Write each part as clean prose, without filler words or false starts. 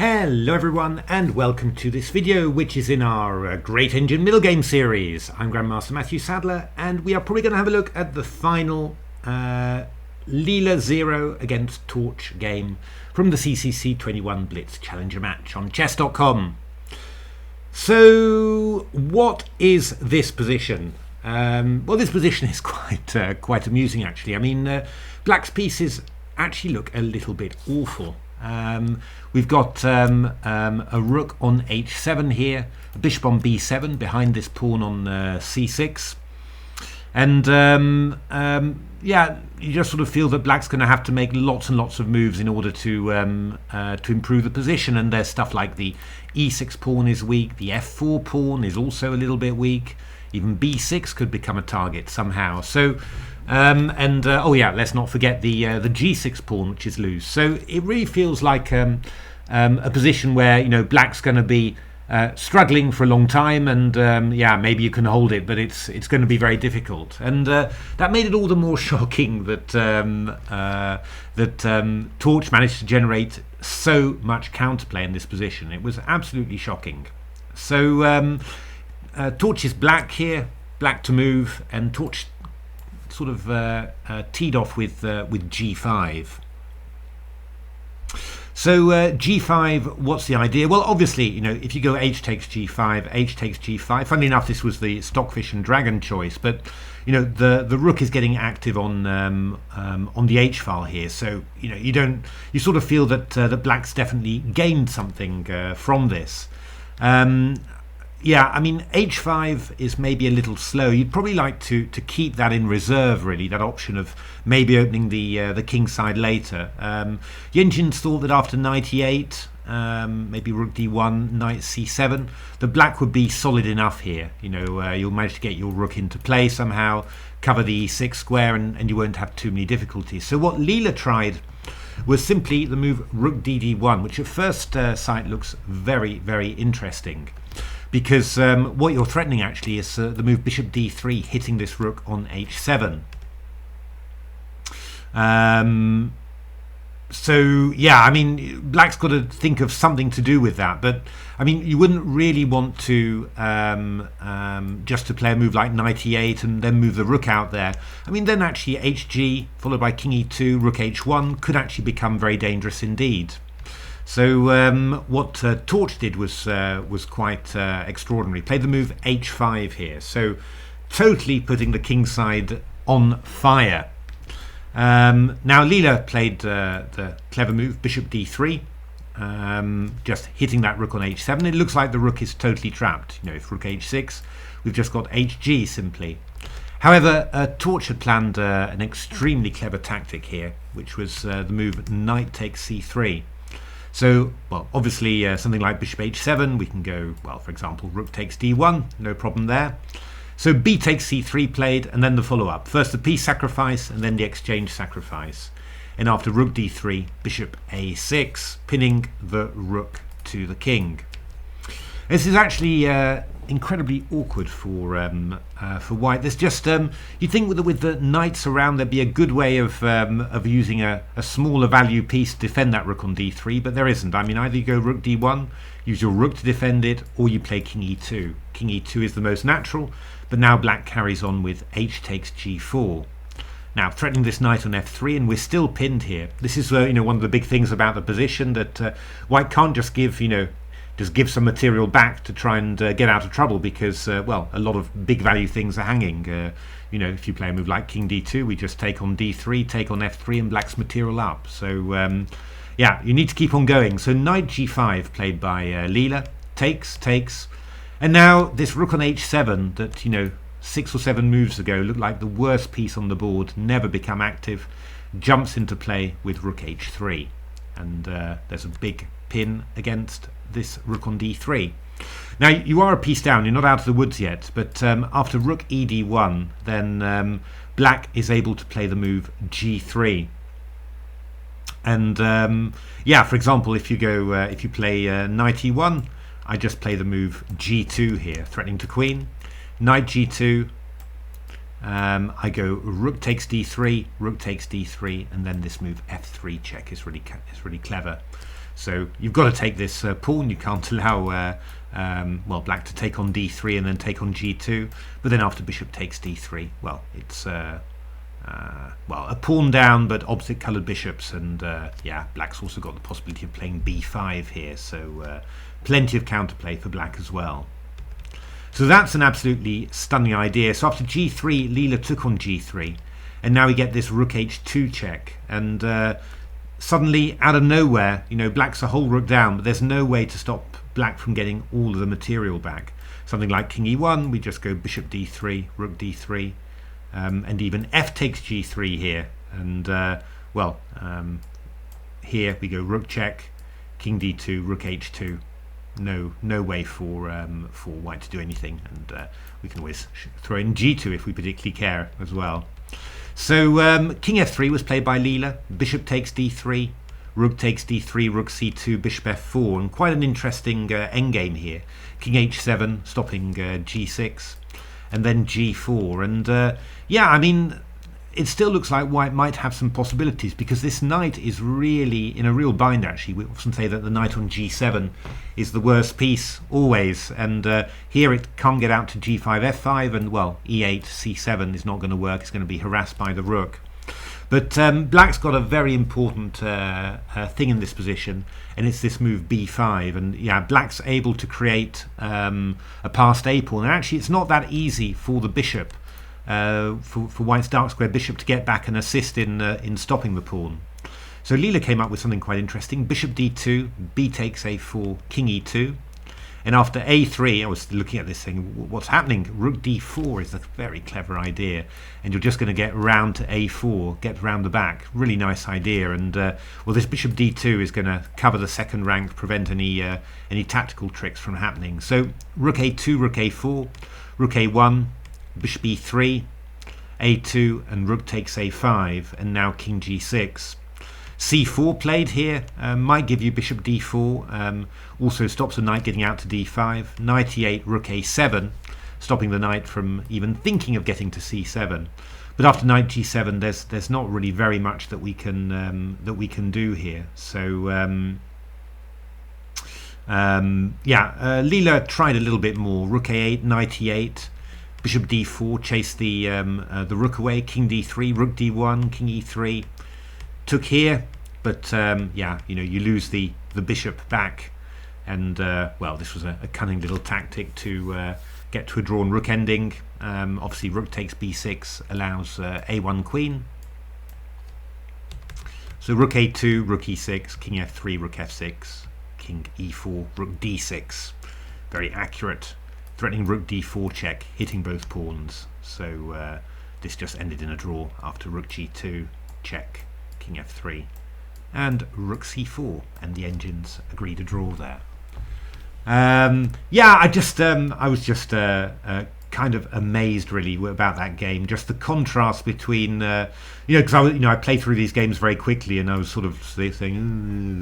Hello everyone and welcome to this video, which is in our Great Engine Middlegames series. I'm Grandmaster Matthew Sadler and we are probably going to have a look at the final Leela-Zero against Torch game from the CCC 21 Blitz Challenger match on chess.com. So what is this position? Well, this position is quite amusing actually. I mean, Black's pieces actually look a little bit awful. We've got a rook on h7 here, a bishop on b7 behind this pawn on c6, and yeah, you just sort of feel that Black's going to have to make lots and lots of moves in order to improve the position. And there's stuff like the e6 pawn is weak, the f4 pawn is also a little bit weak, even b6 could become a target somehow. So oh yeah, let's not forget the g6 pawn, which is loose. So it really feels like a position where, you know, Black's going to be struggling for a long time, and yeah, maybe you can hold it, but it's going to be very difficult. And that made it all the more shocking that Torch managed to generate so much counterplay in this position. It was absolutely shocking. So Torch is black here, black to move, and Torch sort of teed off with g5. So g5, what's the idea? Well, obviously, you know, if you go h takes g5, h takes g5. Funnily enough, this was the Stockfish and Dragon choice, but you know, the rook is getting active on the h file here. So you know, you sort of feel that that Black's definitely gained something from this. Yeah, I mean, h5 is maybe a little slow. You'd probably like to keep that in reserve, really, that option of maybe opening the king side later. The engines thought that after knight e8, maybe rook d1, knight c7, the Black would be solid enough here. You know, you'll manage to get your rook into play somehow, cover the e6 square, and you won't have too many difficulties. So what Leela tried was simply the move rook dd1, which at first sight looks very, very interesting. Because what you're threatening actually is the move bishop d3, hitting this rook on h7. So yeah, I mean, Black's got to think of something to do with that. But I mean, you wouldn't really want to just to play a move like knight e8 and then move the rook out there. I mean, then actually hg followed by king e2, rook h1 could actually become very dangerous indeed. So what Torch did was quite extraordinary. Played the move h5 here, so totally putting the king side on fire. Now Leela played the clever move bishop d3, just hitting that rook on h7. It looks like the rook is totally trapped. You know, if rook h6, we've just got hg simply. However, Torch had planned an extremely clever tactic here, which was the move knight takes c3. So, well, obviously something like bishop h7, we can go, well, for example, rook takes d1, no problem there. So b takes c3 played, and then the follow-up. First the piece sacrifice, and then the exchange sacrifice. And after rook d3, bishop a6, pinning the rook to the king. This is actually incredibly awkward for white. There's just you think with the knights around, there'd be a good way of using a smaller value piece to defend that rook on d3, but there isn't. I mean, either you go rook d1, use your rook to defend it, or you play king e2. King e2 is the most natural, but now Black carries on with h takes g4. Now threatening this knight on f3, and we're still pinned here. This is you know, one of the big things about the position, that white can't just give, you know, just give some material back to try and get out of trouble, because well, a lot of big value things are hanging. You know, if you play a move like king d2, we just take on d3, take on f3, and Black's material up. So yeah, you need to keep on going. So knight g5 played by Leela, takes, and now this rook on h7 that, you know, 6 or 7 moves ago looked like the worst piece on the board, never become active, jumps into play with rook h3, and there's a big pin against this rook on d3. Now you are a piece down, you're not out of the woods yet, but after rook ed1, then Black is able to play the move g3. And yeah, for example, if you go if you play knight e1, I just play the move g2 here, threatening to queen. Knight g2, I go rook takes d3, rook takes d3, and then this move f3 check is really clever. So you've got to take this pawn. You can't allow well, black to take on d3 and then take on g2. But then after bishop takes d3, well, it's well, a pawn down, but opposite coloured bishops, and yeah, black's also got the possibility of playing b5 here, so plenty of counterplay for black as well. So that's an absolutely stunning idea. So after g3, Leela took on g3, and now we get this rook h2 check, and suddenly out of nowhere, you know, black's a whole rook down, but there's no way to stop black from getting all of the material back. Something like king e1, we just go bishop d3, rook d3. And even f takes g3 here, and well, here we go rook check, king d2, rook h2. No way for white to do anything, and we can always throw in g2 if we particularly care as well. So king f3 was played by Leela. Bishop takes d3, rook takes d3, rook c2, bishop f4, and quite an interesting endgame here. King h7 stopping g6. And then g4, and yeah, I mean, it still looks like white might have some possibilities, because this knight is really in a real bind. Actually, we often say that the knight on g7 is the worst piece always, and here it can't get out to g5 f5, and well, e8 c7 is not going to work. It's going to be harassed by the rook. But black's got a very important thing in this position, and it's this move b5. And yeah, black's able to create a passed a pawn. And actually, it's not that easy for the bishop, for white's dark square bishop, to get back and assist in stopping the pawn. So Leela came up with something quite interesting. Bishop d2, b takes a4, king e2. And after a3, I was looking at this thing, what's happening? Rook d4 is a very clever idea, and you're just going to get round to a4, get round the back. Really nice idea, and well, this bishop d2 is going to cover the second rank, prevent any tactical tricks from happening. So rook a2, rook a4, rook a1, bishop e3, a2, and rook takes a5, and now king g6. c4 played here, might give you bishop d4, also stops the knight getting out to d5, knight e8, rook a7, stopping the knight from even thinking of getting to c7. But after knight g7, there's not really very much that we can do here. So yeah, Leela tried a little bit more. Rook a8, knight e8, bishop d4, chase the rook away, king d3, rook d1, king e3. Took here, but yeah, you know, you lose the bishop back, and well, this was a cunning little tactic to get to a drawn rook ending. Obviously, rook takes b6 allows a1 queen. So rook a2, rook e6, king f3, rook f6, king e4, rook d6. Very accurate, threatening rook d4 check, hitting both pawns. So this just ended in a draw after rook g2 check, king f3, and rook c4, and the engines agreed a draw there. Yeah, I was just kind of amazed really about that game. Just the contrast between, you know, because I play through these games very quickly, and I was sort of saying,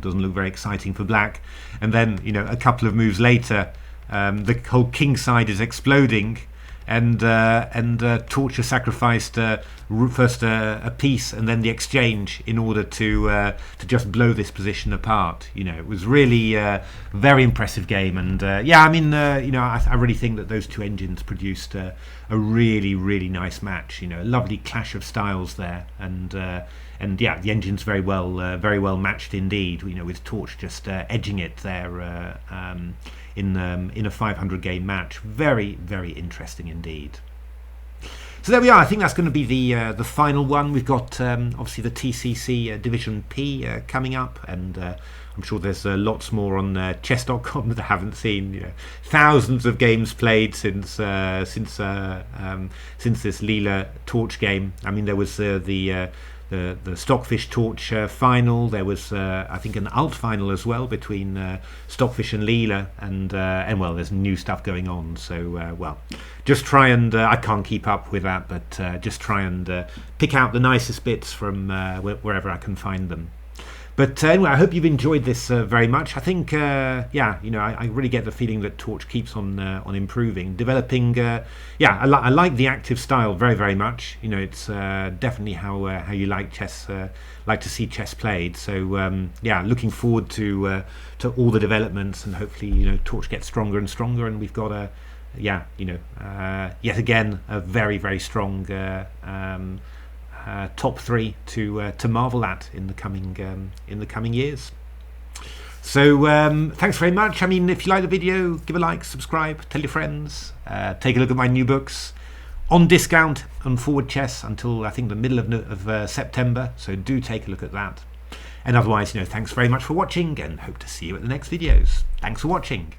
doesn't look very exciting for black, and then, you know, a couple of moves later, the whole king side is exploding. And Torture sacrificed first a piece and then the exchange in order to just blow this position apart. You know, it was really a very impressive game, and yeah, I mean, you know, I really think that those two engines produced a really nice match. You know, a lovely clash of styles there, and yeah, the engines very well matched indeed. You know, with Torch just edging it there. In a 500 game match. Very interesting indeed. So there we are. I think that's going to be the final one. We've got obviously the TCC Division P coming up, and I'm sure there's lots more on chess.com that I haven't seen. You know, thousands of games played since this Leela-Torch game. I mean, there was the Stockfish Torch final. There was I think an alt final as well between Stockfish and Leela, and well, there's new stuff going on. So well, just try and I can't keep up with that, but just try and pick out the nicest bits from wherever I can find them. But anyway, I hope you've enjoyed this very much. I think, yeah, you know, I really get the feeling that Torch keeps on improving, developing. Yeah, I like the active style very, very much. You know, it's definitely how you like chess, like to see chess played. So yeah, looking forward to all the developments, and hopefully, you know, Torch gets stronger and stronger, and we've got yeah, you know, yet again a very, very strong top three to marvel at in the coming years. So thanks very much. I mean, if you like the video, give a like, subscribe, tell your friends, take a look at my new books on discount on Forward Chess until I think the middle of September, so do take a look at that. And otherwise, you know, thanks very much for watching, and hope to see you at the next videos. Thanks for watching.